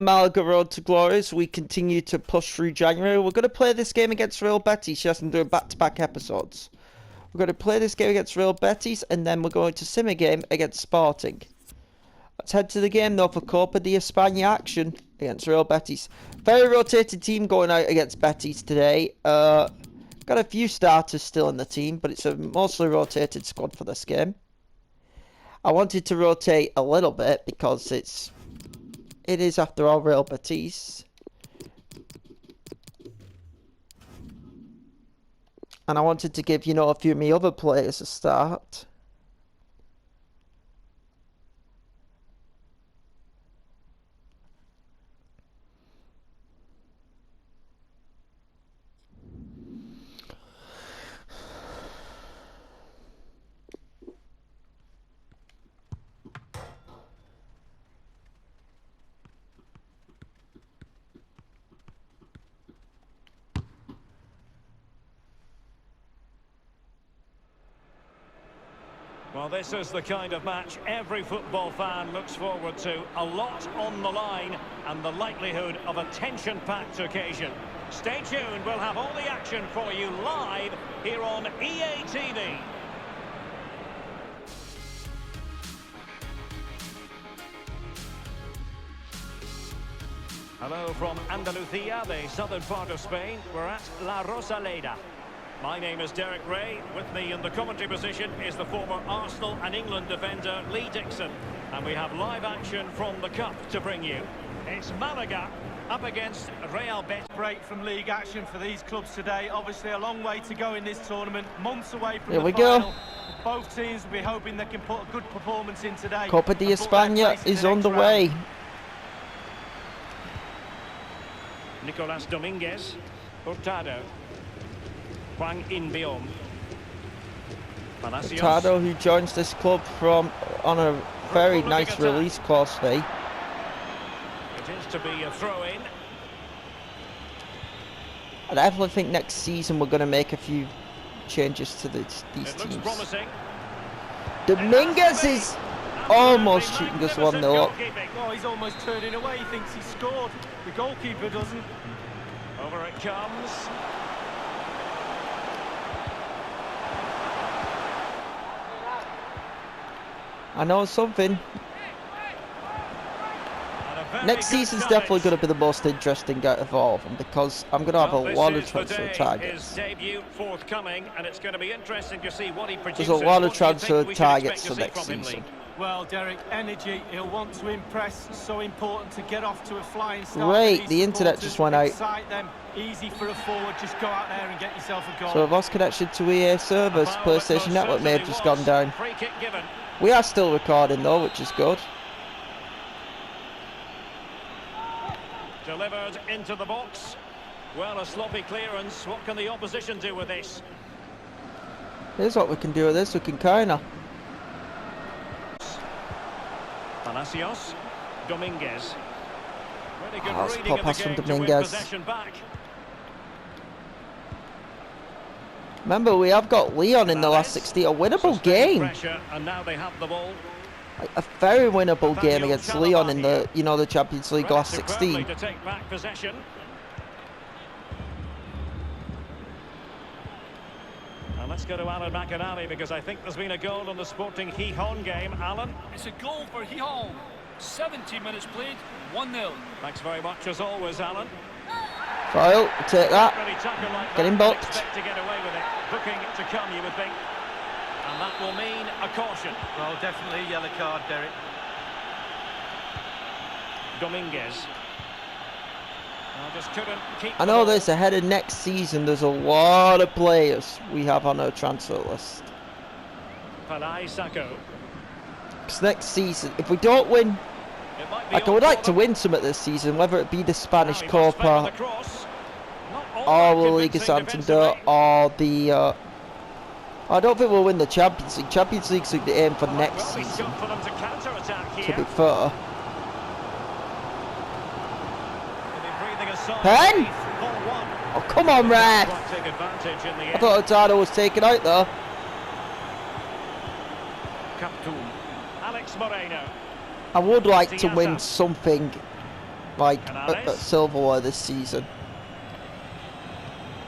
Malaga Road to Glory as we continue to push through January. We're going to play this game against Real Betis. Yes, I'm doing back-to-back episodes. We're going to play this game against Real Betis, and then we're going to sim a game against Sporting. Let's head to the game, though, for Copa de España action against Real Betis. Very rotated team going out against Betis today. Got a few starters still in the team, but it's a mostly rotated squad for this game. I wanted to rotate a little bit because it is, after all, Real Betis. And I wanted to give, a few of my other players a start. Well, this is the kind of match every football fan looks forward to. A lot on the line and the likelihood of a tension-packed occasion. Stay tuned, we'll have all the action for you live here on EA TV. Hello from Andalusia, the southern part of Spain. We're at La Rosaleda. My name is Derek Ray. With me in the commentary position is the former Arsenal and England defender Lee Dixon. And we have live action from the Cup to bring you. It's Malaga up against Real Betis. Break from league action for these clubs today. Obviously a long way to go in this tournament. Months away from Here the we final. go. Both teams will be hoping they can put a good performance in today. Copa de España is on the way. Nicolas Dominguez. Hurtado. Juan Inbiom. Hurtado, who joins this club on a very nice release clause fee. It is to be a throw-in. I definitely think next season we're going to make a few changes to these teams. Promising. Dominguez is almost shooting us 1-0 up. Oh, he's almost turning away. He thinks he scored. The goalkeeper doesn't. Over it comes. I know something. Next season's definitely going to be the most interesting out of all of them because I'm going to have a lot of transfer targets. Debut forthcoming, and it's going to be interesting to see what he produces. There's a lot of transfer targets for next season. Well, Derek, energy, he'll want to impress, so important to get off to a flying start. Great, the internet just went out. Excite them. Easy for a forward, just go out there and get yourself a goal. So I've lost connection to EA servers. PlayStation Network may have just gone down. Free kick given. We are still recording though, which is good. Delivered into the box. Well, a sloppy clearance. What can the opposition do with this? Here's what we can do with this. We can counter. Palacios. Dominguez. Really good That's reading a of pass the from game to win Dominguez. possession back. Remember, we have got Leon in the last 60. A winnable game. Pressure, and now they have the ball. A very winnable game against Leon in the, the Champions League last 16. To take back possession. And let's go to Alan McInally because I think there's been a goal on the Sporting Gijón game. Alan? It's a goal for Gijón. 70 minutes played, 1-0. Thanks very much as always, Alan. Foul, take that. Like Get him booked. Expect to get away with it. Booking to come, you would think. And that will mean a caution. Well, definitely a yellow card, Derek. Dominguez. Just couldn't keep I know this, ahead of next season, there's a lot of players we have on our transfer list. Palai Sacco. Because next season, if we don't win, I would like to win some at this season, whether it be the Spanish Copa or the Liga Santander or the... I don't think we'll win the Champions League. Champions League's the aim for next season, to be fair. Pen! Oh, come on, ref! I thought Hurtado was taken out there. Alex Moreno. I would like to win something like silverware this season.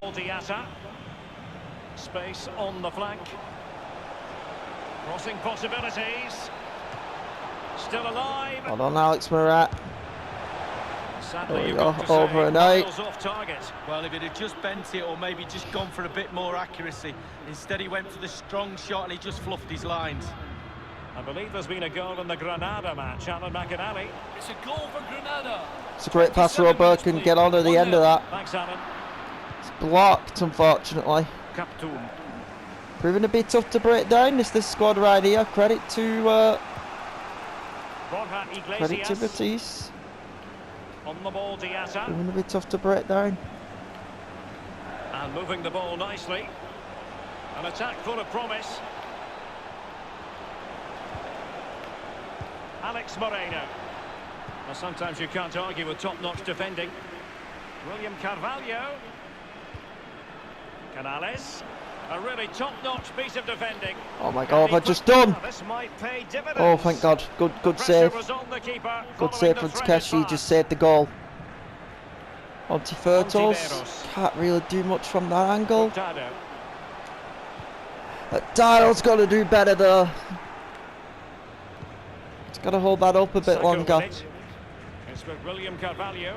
Diatta. Space on the flank. Crossing possibilities. Still alive. Hold on, Alex Morat. Sadly, There we you've go, got to over say, and out. miles off target. Well, if it had just bent it or maybe just gone for a bit more accuracy. Instead, he went for the strong shot and he just fluffed his lines. I believe there's been a goal in the Granada match. Alan McInally. It's a goal for Granada. It's a great pass, Robert. Can get on at the end of that. Thanks, Alan. It's blocked, unfortunately. Captoon. Proving a bit tough to break down. This squad right here. Credit to Borja Credit to Iglesias. Batiste. On the ball, Diatta. Proving a bit tough to break down. And moving the ball nicely. An attack full of promise. Alex Moreno. Well, sometimes you can't argue with top-notch defending. William Carvalho. Canales. A really top-notch piece of defending. Oh my God, have I just done? This might pay dividends. Oh, thank God. Good Pressure save. was on the keeper, Good following save the from threat Takeshi. pass. Just saved the goal. Ontiveros. Ontiveros. Can't really do much from that angle. Hurtado. Dial's got to do better though. It's got to hold that up a bit Sacco longer. with it. It's with William Carvalho. You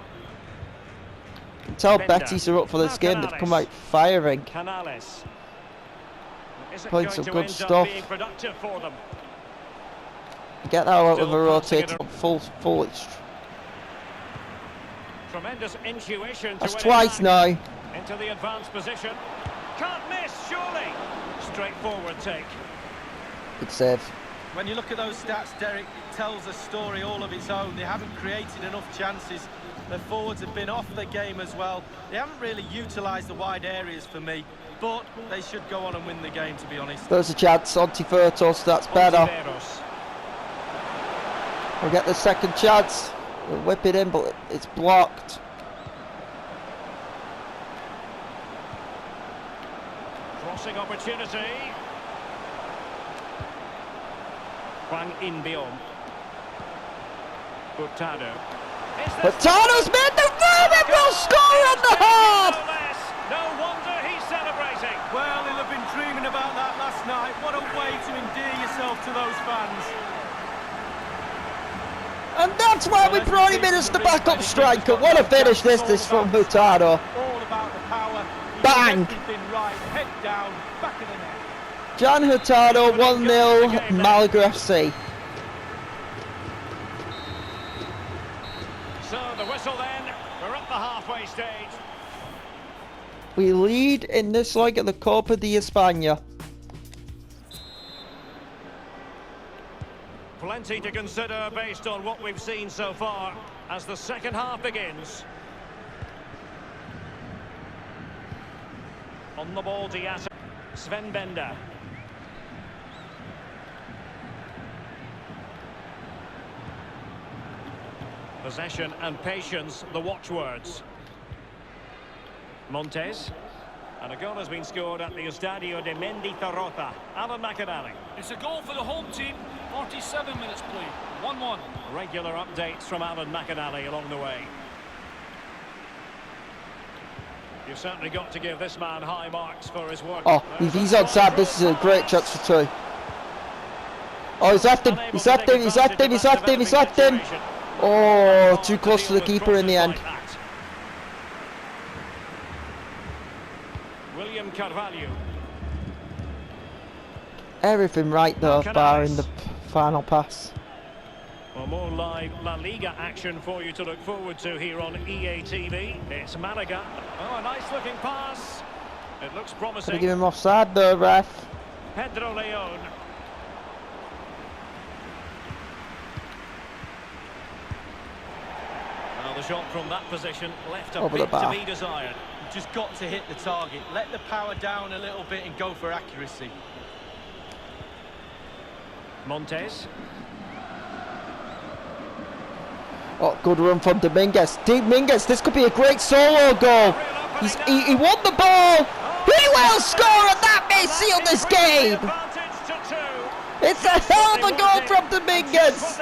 can tell Bender. Betis are up for this Now game. They've come Canales. out firing. Canales. Is it Playing going some to good end stuff. up being productive for them? Get that out Still of a passing it rotate full. Tremendous intuition. That's to win it twice back. now. Into the advanced position. Can't miss, surely. Straightforward take. Good save. When you look at those stats, Derek, it tells a story all of its own. They haven't created enough chances. Their forwards have been off the game as well. They haven't really utilised the wide areas for me, but they should go on and win the game, to be honest. There's a chance. Ontiveros, that's better. Ontiveros. We'll get the second chance. We'll whip it in, but it's blocked. Crossing opportunity. Hwang In-beom. Hurtado. Hurtado's made the run and will score on the hard! No wonder he's celebrating. Well, he'll have been dreaming about that last night. What a way to endear yourself to those fans. And that's why we brought him in as the backup striker. What a finish this is from Hurtado. All about the power. He Bang! did everything right. Head down, back of the net. Jan Hurtado, 1-0, Malaga FC. So the whistle then. We're up the halfway stage. We lead in this leg at the Copa de España. Plenty to consider based on what we've seen so far as the second half begins. On the ball, Diatta. Sven Bender. Possession and patience, the watchwords. Montes. And a goal has been scored at the Estadio de Mendizorroza. Alan McInally. It's a goal for the home team. 47 minutes played. 1-1. Regular updates from Alan McInally along the way. You've certainly got to give this man high marks for his work. Oh, if he's onside, this is a great chance for two. Oh, he's left him, he's left him, he's left him, he's left him, he's left him. Oh, too close to the keeper in the end. William Carvalho. Everything right though, barring the final pass. Well, more live La Liga action for you to look forward to here on EA TV. It's Malaga. Oh, a nice looking pass. It looks Gonna promising. give him offside though, ref. Pedro Leon. Well, the shot from that position left a Over the bit to bar. be desired. You've just got to hit the target. Let the power down a little bit and go for accuracy. Montes. Oh, good run from Dominguez. Dominguez, this could be a great solo goal. He won the ball. He will score, and that may seal this game. It's a hell of a goal from Dominguez,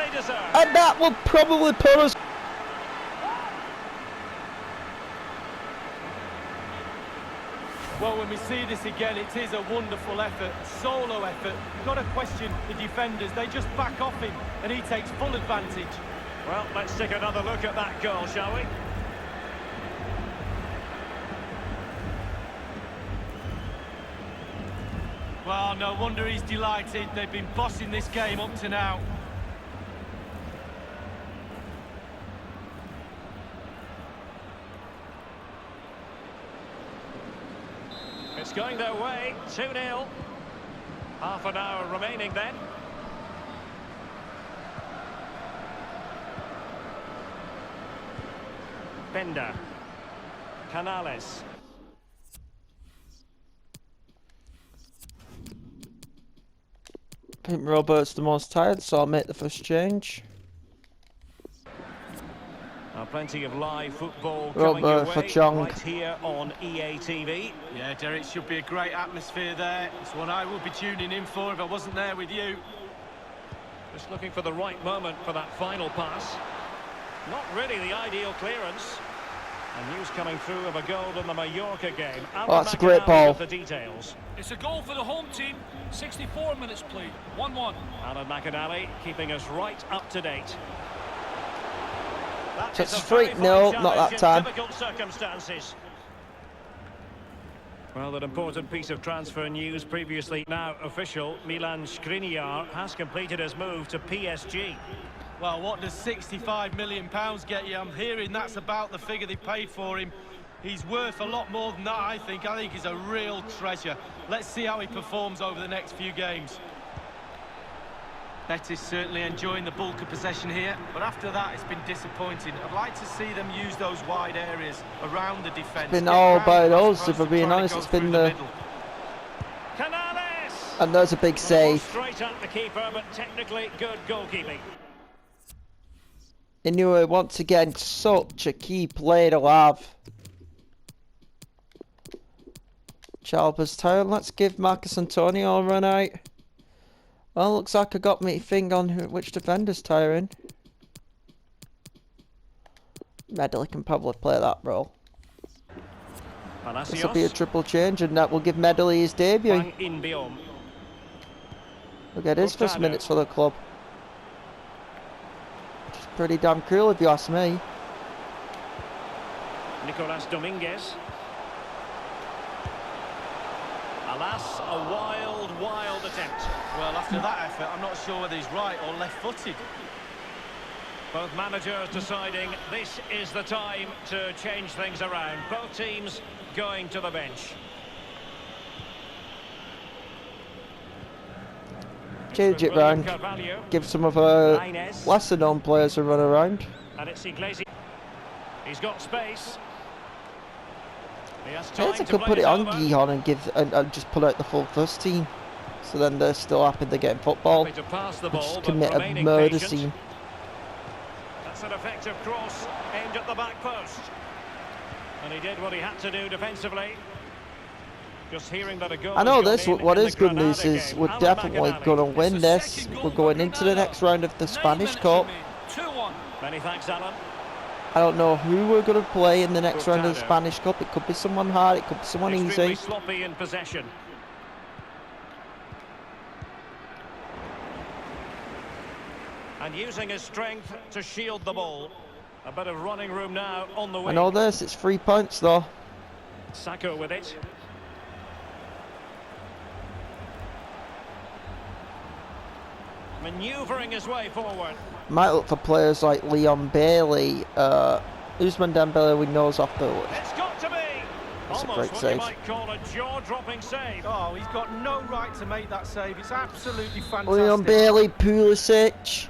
and that will probably put us. Well, when we see this again, it is a wonderful effort, solo effort. You've got to question the defenders. They just back off him, and he takes full advantage. Well, let's take another look at that goal, shall we? Well, no wonder he's delighted. They've been bossing this game up to now. It's going their way, 2-0. Half an hour remaining then. Bender. Canales. I think Robert's the most tired, so I'll make the first change. Plenty of live football coming your way right here on EA TV. Yeah, Derek, should be a great atmosphere there. It's one I would be tuning in for if I wasn't there with you. Just looking for the right moment for that final pass. Not really the ideal clearance. And news coming through of a goal in the Mallorca game. Oh, that's a great ball. The details. It's a goal for the home team. 64 minutes played. 1-1. Alan McAnally keeping us right up to date. That's straight, no, not that time. Difficult circumstances. Well, an important piece of transfer news previously now official. Milan Skriniar has completed his move to PSG. Well, what does £65 million get you? I'm hearing that's about the figure they paid for him. He's worth a lot more than that, I think. I think he's a real treasure. Let's see how he performs over the next few games. Betis certainly enjoying the bulk of possession here, but after that it's been disappointing. I'd like to see them use those wide areas around the defence. It's been all about us, if we're being honest. It's been the... Canales! And there's a big save. Straight at the keeper, but technically good goalkeeping. Anyway, once again, such a key play to have. Chalba's turn. Let's give Marcus Antonio a run out. Well, looks like I got my thing on which defender's tiring. Medley can probably play that role. This will be a triple change, and that will give Medley his debut. We'll get his first minutes for the club. Which is pretty damn cool if you ask me. Nicolas Dominguez. Alas, a wild attempt. Well, after that effort, I'm not sure whether he's right or left-footed. Both managers deciding this is the time to change things around. Both teams going to the bench. Change it round. Give some of our lesser-known players a run around. And it's Iglesias. He's got space. I could put it on Gihon and just pull out the full first team, so then they're still happy they're getting football. Just commit a murder scene. That's an effective cross aimed at the back post, and he did what he had to do defensively. Just hearing that a goal. I know this. What is good news is we're definitely going to win this. We're going into the next round of the Spanish Cup. 2-1. Many thanks, Alan. I don't know who we're going to play in the next round of the Spanish Cup. It could be someone hard, it could be someone easy. Sloppy in possession. And using his strength to shield the ball. A bit of running room now on the wing. I know this, it's 3 points though. Sacco with it. Manoeuvring his way forward. Might look for players like Leon Bailey, Ousmane Dembele we knows off the list. It's got to be. That's almost a great what save. You might call a jaw-dropping save. Oh, he's got no right to make that save. It's absolutely fantastic. Leon Bailey, Pulisic.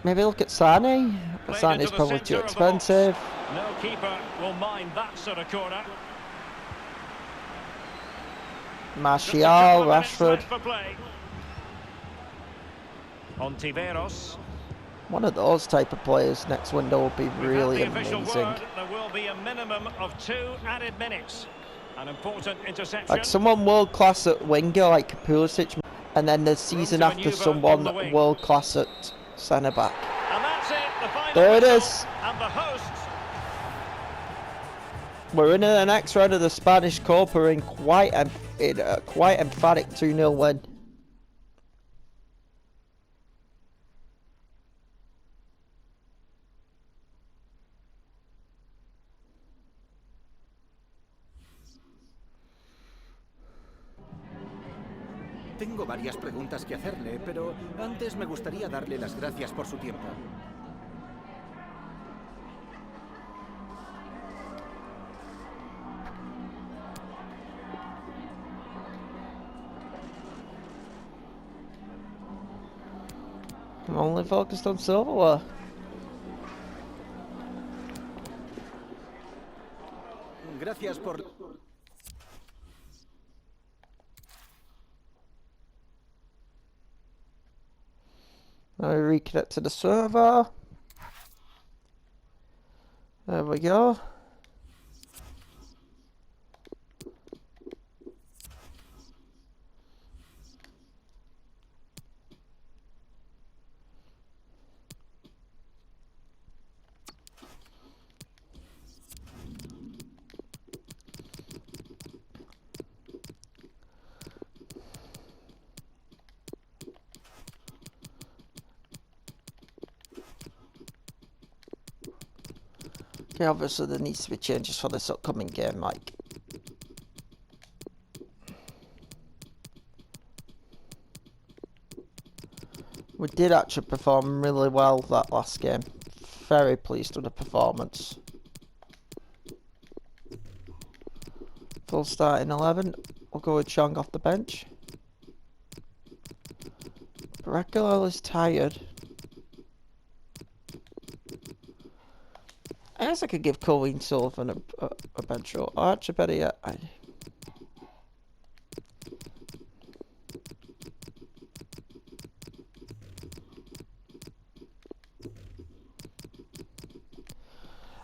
Maybe look at Sane. But Sane's probably too expensive. No keeper will mind that sort of corner. Martial, Rashford. Ontiveros. One of those type of players next window will be really amazing. There will be a minimum of 2 added minutes. An important interception. Like someone world class at winger like Pulisic, and then the season after someone world class at centre back. And that's it, the final there it whistle, is. And the hosts We're in the next round of the Spanish Copa in quite a quite emphatic 2-0 win. Tengo varias preguntas que hacerle, pero antes me gustaría darle las gracias por su tiempo. I'm only focused on silverware. Gracias por... Now we reconnect to the server. There we go. Yeah, obviously there needs to be changes for this upcoming game, like. We did actually perform really well that last game. Very pleased with the performance. Full starting 11. We'll go with Chong off the bench. Brackalow tired. I guess I could give Colleen Sullivan a bench role. Or actually better yet,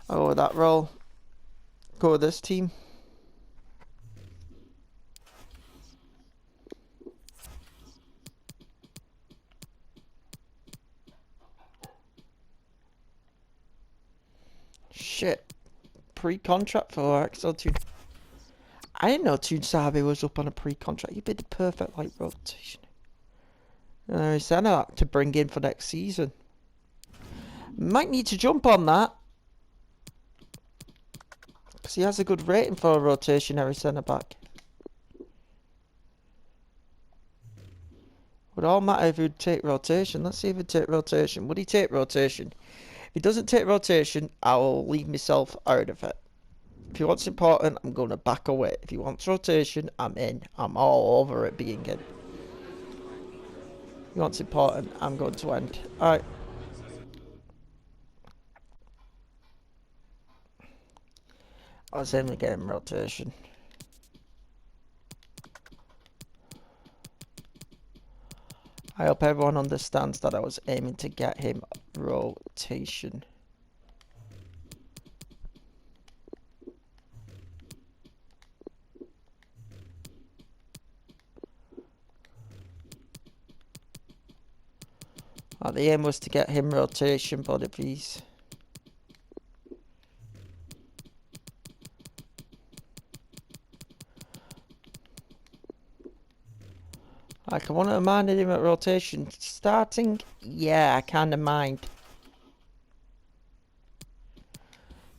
I'll go with that role. Go with this team. Shit. Pre-contract for XL2. I didn't know Toonsabe was up on a pre-contract. He'd be the perfect like rotation. He sent out to bring in for next season. Might need to jump on that. Because he has a good rating for a rotationary centre-back. Would all matter if he'd take rotation. Let's see if he'd take rotation. Would he take rotation? If he doesn't take rotation, I will leave myself out of it. If he wants important, I'm going to back away. If he wants rotation, I'm in. I'm all over it being in. If he wants important, I'm going to end. Alright. I was aiming to get him rotation. I hope everyone understands that I was aiming to get him rotation. The aim was to get him rotation, but if he's... Like, I wouldn't have minded him at rotation. Starting? Yeah, I kind of mind.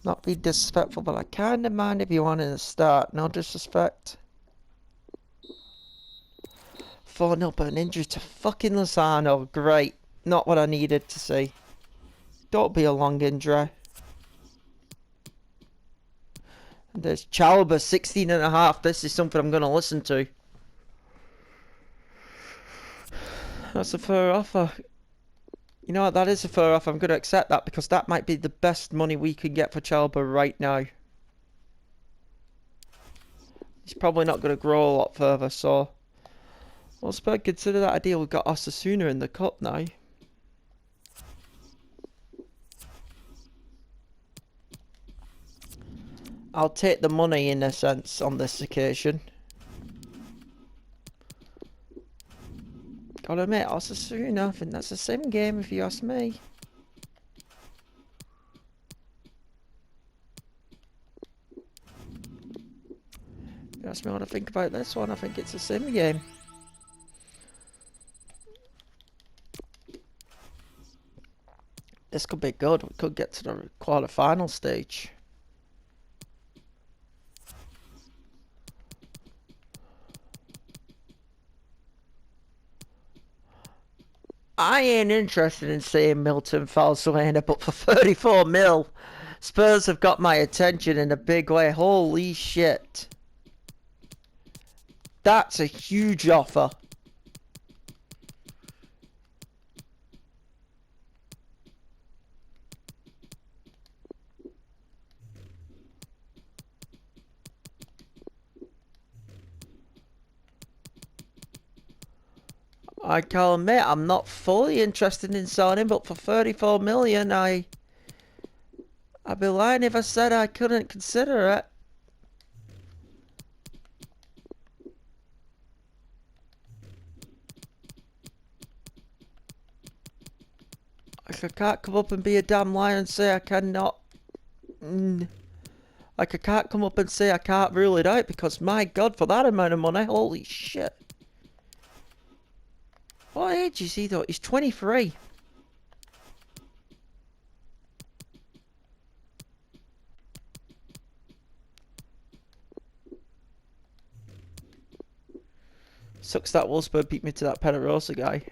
Not be disrespectful, but I kind of mind if you wanted to start. No disrespect. 4-0, but an injury to fucking Lozano. Great. Not what I needed to see. Don't be a long injury. And there's Chalobah, 16.5. This is something I'm going to listen to. That's a fair offer. You know what, that is a fair offer. I'm going to accept that because that might be the best money we can get for Chalobah right now. He's probably not going to grow a lot further, so... Well, Spurs, consider that a deal. We've got Osasuna in the cup now. I'll take the money in a sense on this occasion. Gotta admit, Osasuna, I think that's the same game if you ask me. You ask me what I think about this one. I think it's a sim game. This could be good. We could get to the quarter-final stage. I ain't interested in seeing Milton Falsuena, but for 34 mil, Spurs have got my attention in a big way. Holy shit. That's a huge offer. I'll admit, I'm not fully interested in selling him, but for 34 million, I'd be lying if I said I couldn't consider it. Like, I can't come up and be a damn liar and say I cannot. Like, I can't come up and say I can't rule it out because, my God, for that amount of money, holy shit. What age is he, though? He's 23. Sucks that Wolfsburg beat me to that Pedrosa guy.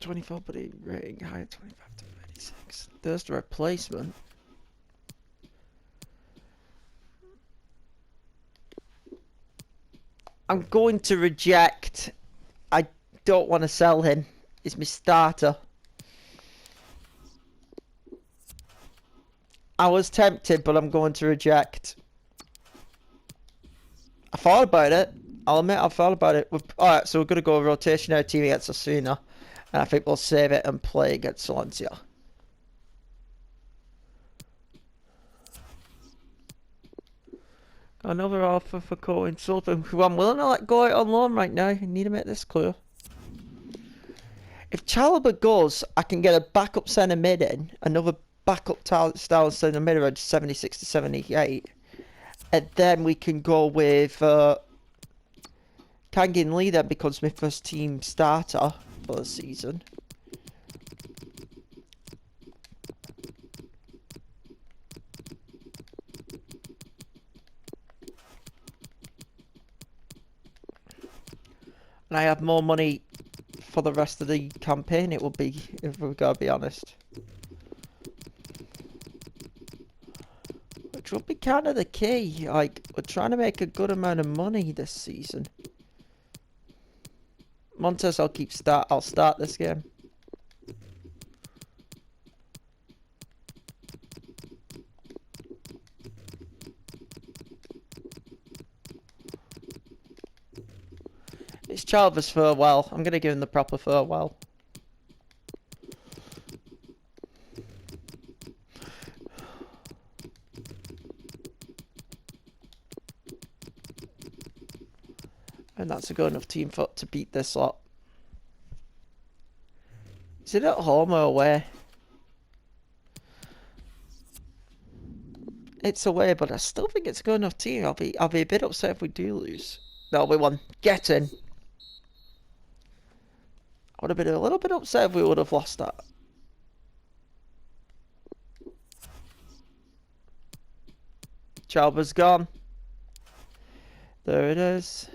$24, but he rating higher, 25 to 36. There's the replacement. I'm going to reject. I don't want to sell him. He's my starter. I was tempted, but I'm going to reject. I thought about it. I'll admit I thought about it. Alright, so we're going to go rotationary team against Osasuna. And I think we'll save it and play against Valencia. Another offer for Cohen Sullivan, who I'm willing to let go out on loan right now. I need to make this clear. If Chalobah goes, I can get a backup centre mid in. Another backup style centre mid around 76 to 78. And then we can go with Kangin Lee then becomes my first team starter for the season. And I have more money for the rest of the campaign, it will be, if we've got to be honest. Which will be kind of the key. Like, we're trying to make a good amount of money this season. Montes, I'll start this game. It's Chalobah's farewell. I'm going to give him the proper farewell. And that's a good enough team to beat this lot. Is it at home or away? It's away, but I still think it's a good enough team. I'll be a bit upset if we do lose. No, we won. Get in. I would have been a little bit upset if we would have lost that. Chalobah's gone. There it is.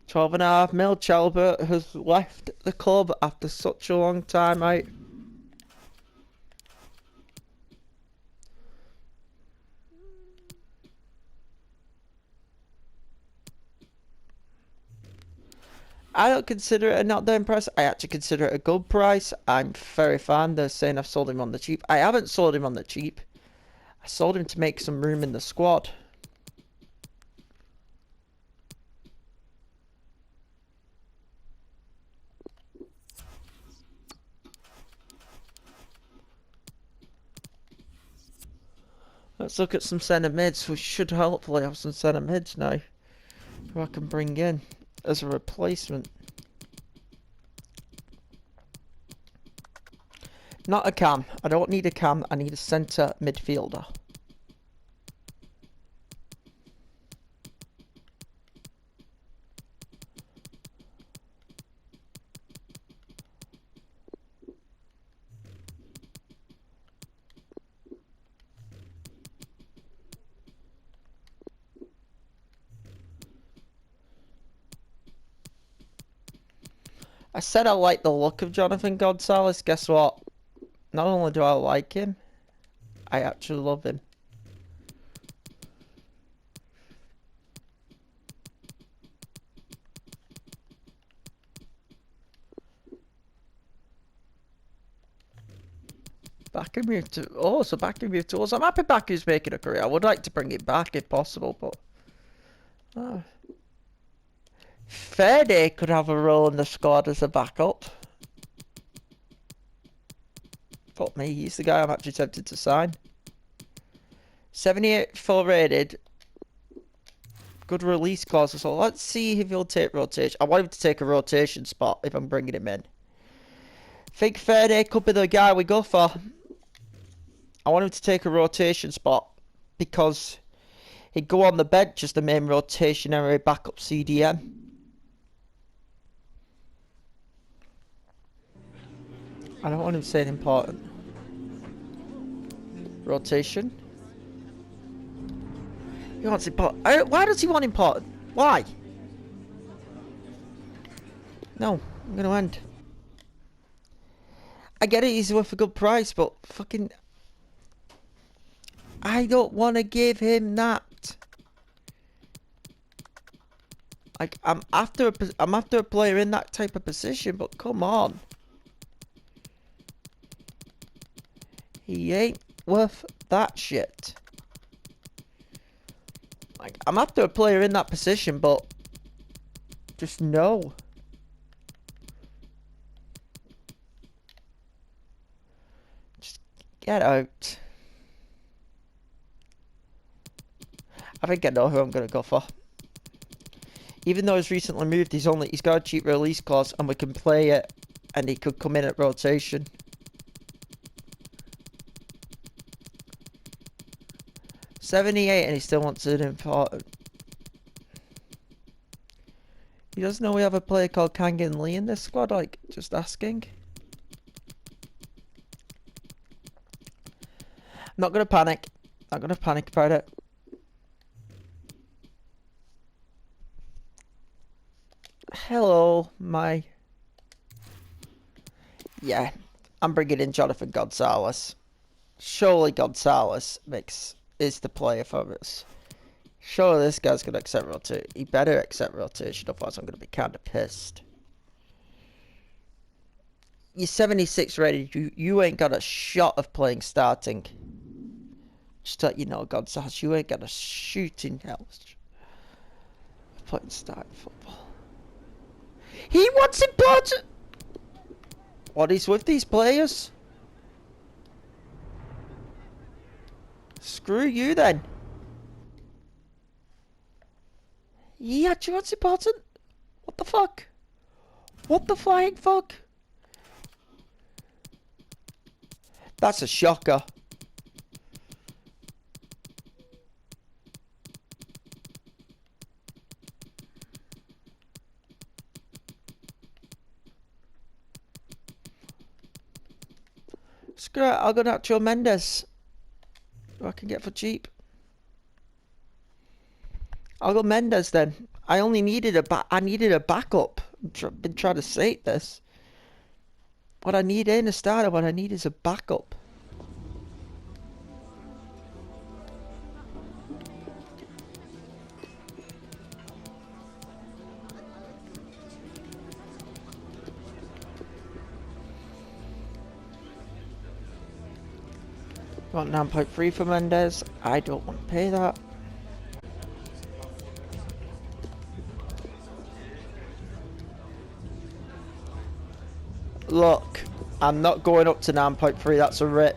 £12.5 mil. Chalobah has left the club after such a long time out. I don't consider it a not down price. I actually consider it a good price. I'm very fan. They're saying I've sold him on the cheap. I haven't sold him on the cheap. I sold him to make some room in the squad. Let's look at some centre mids. We should hopefully have some centre mids now, who I can bring in as a replacement. Not a cam. I don't need a cam. I need a centre midfielder. I said I like the look of Jonathan Gonzalez. Guess what? Not only do I like him, I actually love him. Baku moved to... Oh, so Baku moved to us. I'm happy Baku's making a career. I would like to bring it back if possible, but... Oh. Fede could have a role in the squad as a backup. Fuck me, he's the guy I'm actually tempted to sign. 78 full rated. Good release clause. So let's see if he'll take rotation. I want him to take a rotation spot if I'm bringing him in. Think Fede could be the guy we go for. I want him to take a rotation spot because he'd go on the bench as the main rotationary backup CDM. I don't want him saying important. Rotation. He wants important. Why does he want important? Why? No, I'm going to end. I get it, he's worth a good price, but fucking... I don't want to give him that. Like, I'm after a player in that type of position, but come on. He ain't worth that shit. Like, I'm after a player in that position, but just no. Just get out. I think I know who I'm gonna go for. Even though he's recently moved, he's got a cheap release clause, and we can play it, and he could come in at rotation. $78 and he still wants it important. He doesn't know we have a player called Kangan Lee in this squad, like, just asking. I'm not gonna panic. Not gonna panic about it. Hello, my... Yeah, I'm bringing in Jonathan Gonzalez. Surely Gonzalez is the player for us. Surely this guy's going to accept rotation. He better accept rotation, otherwise I'm going to be kind of pissed. You're 76 ready. You ain't got a shot of playing starting. Just to let you know, Gonzalez, you ain't got a shooting hell of playing starting football. He wants important. What is with these players? Screw you then. Yeah, do you know what's important? What the fuck? What the flying fuck? That's a shocker. Screw it, I'll go Nacho Mendes. Who I can get for cheap. I'll go Mendes then. I only needed I needed a backup. I've been trying to say this. What I need ain't a starter, what I need is a backup. Want 9.3 for Mendes? I don't want to pay that. Look, I'm not going up to 9.3, that's a rip.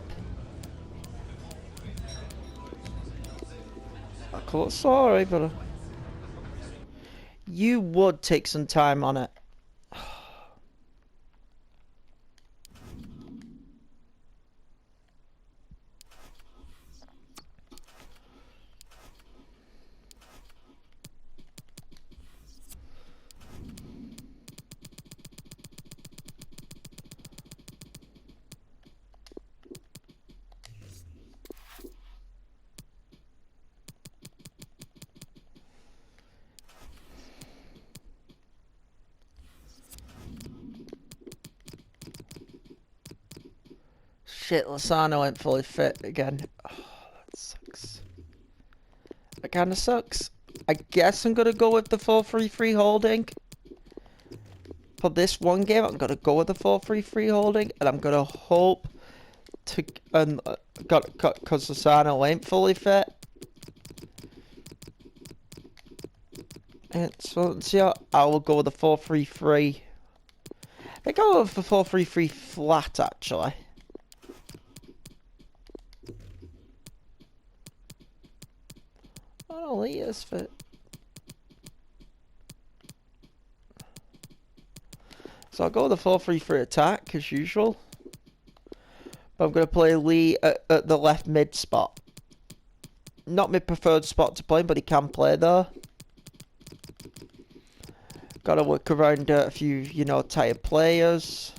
cool. Sorry, but you would take some time on it. Shit, Lozano ain't fully fit again. Oh, that sucks. That kind of sucks. I guess I'm going to go with the 4-3-3 holding. For this one game, I'm going to go with the 4-3-3 holding. And I'm going to hope to... because Lozano ain't fully fit. And so, yeah, I will go with the 4-3-3. I think I'll go with the 4-3-3 flat, actually. Oh, he is fit. So I'll go with the 4-3-3 attack, as usual. But I'm going to play Lee at the left mid spot. Not my preferred spot to play, but he can play there. Got to work around a few, you know, tired players.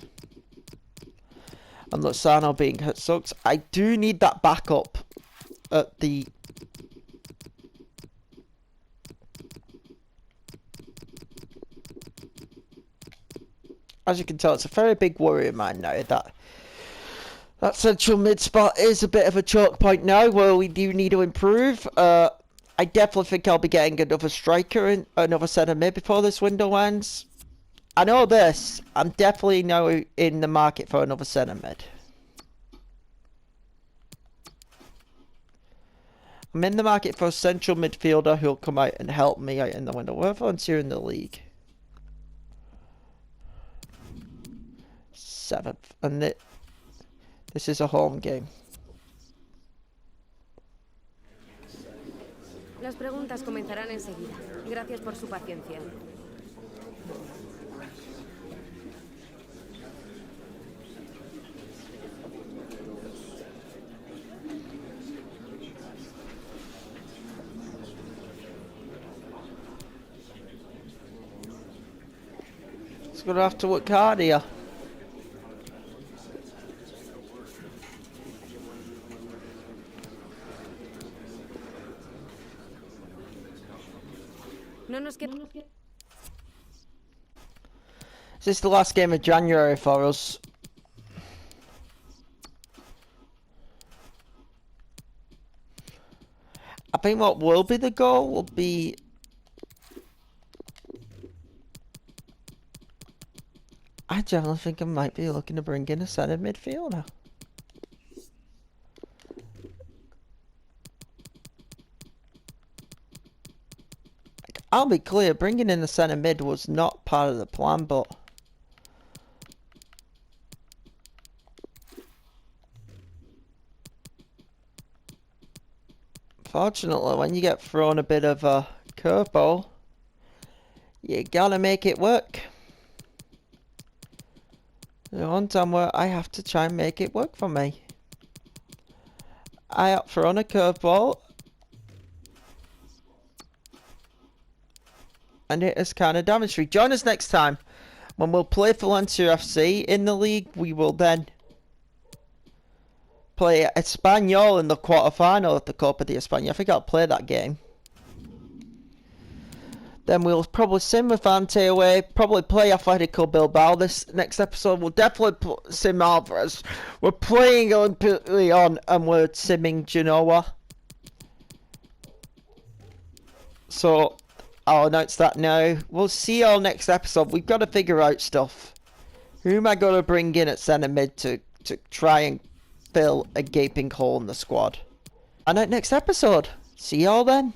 And Lozano being hurt sucks. I do need that backup at the... As you can tell, it's a very big worry of mine now that central mid spot is a bit of a choke point now where we do need to improve. I definitely think I'll be getting another striker and another centre mid before this window ends. I know this. I'm definitely now in the market for another centre mid. I'm in the market for a central midfielder who'll come out and help me out in the window. We're volunteer in the league. 7th, and this is a home game. Las preguntas comenzarán enseguida. Gracias por su paciencia. It's gonna have to work hard here. No nos queda... This is the last game of January for us. I think what will be the goal will be... I generally think I might be looking to bring in a centre midfielder. I'll be clear, bringing in the centre mid was not part of the plan, but... Fortunately, when you get thrown a bit of a curveball, you gotta make it work. There's one time where I have to try and make it work for me. I up thrown a curveball, and it has kind of damaged me. Join us next time when we'll play Valencia FC in the league. We will then play Espanyol in the quarter-final of the Copa de España. I think I'll play that game. Then we'll probably sim with Ante away, probably play Atletico Bilbao. This next episode we'll definitely sim Alvarez. We're playing Olympique on and we're simming Genoa. So I'll announce that now. We'll see y'all next episode. We've got to figure out stuff. Who am I going to bring in at centre mid to try and fill a gaping hole in the squad? And at next episode. See y'all then.